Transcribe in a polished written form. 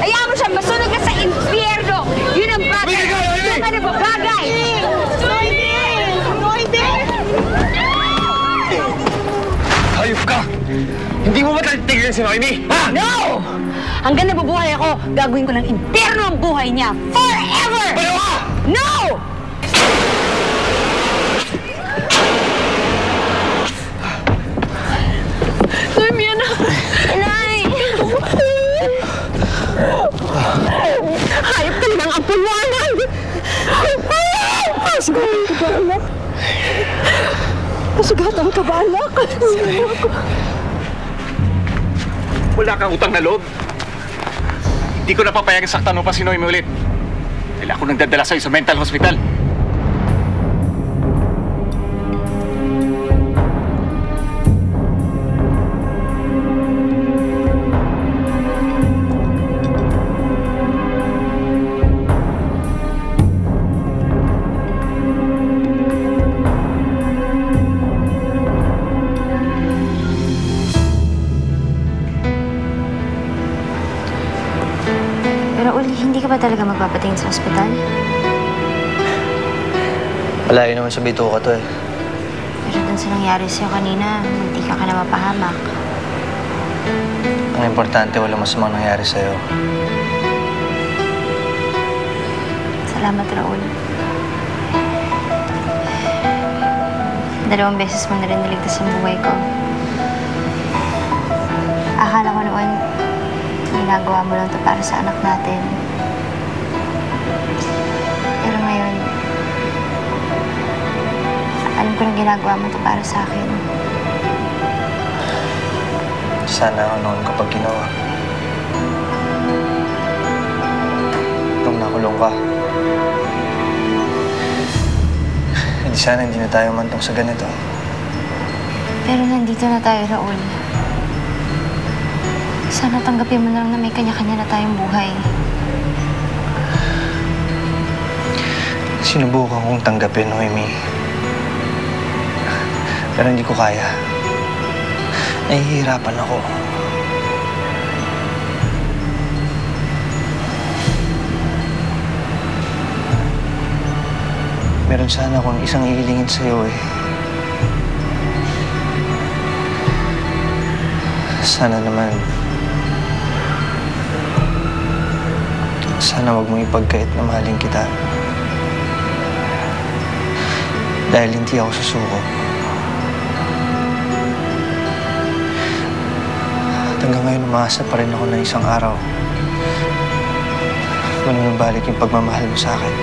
Hayaan mo siya, masunog ka sa impyerno! Yun ang bagay! Yun ang nababagay! Hayop ka! Hindi mo ba tatigilan si Noemi? Ha? No! Hanggang nabubuhay ako, gagawin ko ng impyerno ang buhay niya! Forever! Baliw ka! No! Noemi, anak! Inay! Hayop ka ng ampulwanan! Pasugatan ka ba, anak? Pasugatan ka ba, anak? Wala kang utang na loob. Hindi ko napapayagan saktan mo pa si Noemi ulit. Dahil ako nagdadala sa'yo sa mental hospital. Pero Uli, hindi ka ba talaga magpapatingin sa ospital? Malayo naman sa bituka to eh. Pero dun sa nangyari sa'yo kanina, hindi ka na mapahamak. Ang importante, walang masamang nangyari sa'yo. Salamat, Raul. 2 beses mo na rin naligtas ang buhay ko. Akala ko noon, ginagawa mo lang ito para sa anak natin. Pero ngayon, alam ko na ginagawa mo ito para sa akin. Sana ako noon kapag ginawa. Nung nakulong ka. Hindi sana hindi na tayo mantong sa ganito. Pero nandito na tayo, Raul. Sana tanggapin mo na lang na may kanya-kanya na tayong buhay. Sinubukan kong tanggapin, Noemi. Pero hindi ko kaya. Nahihirapan ako. Meron sana akong isang ihilingin sa'yo eh. Sana naman... Sana wag mong ipagkait na mahalin kita. Dahil hindi ako susuko. At hanggang ngayon, umaasa pa rin ako na isang araw manunubalik yung pagmamahal mo sa akin.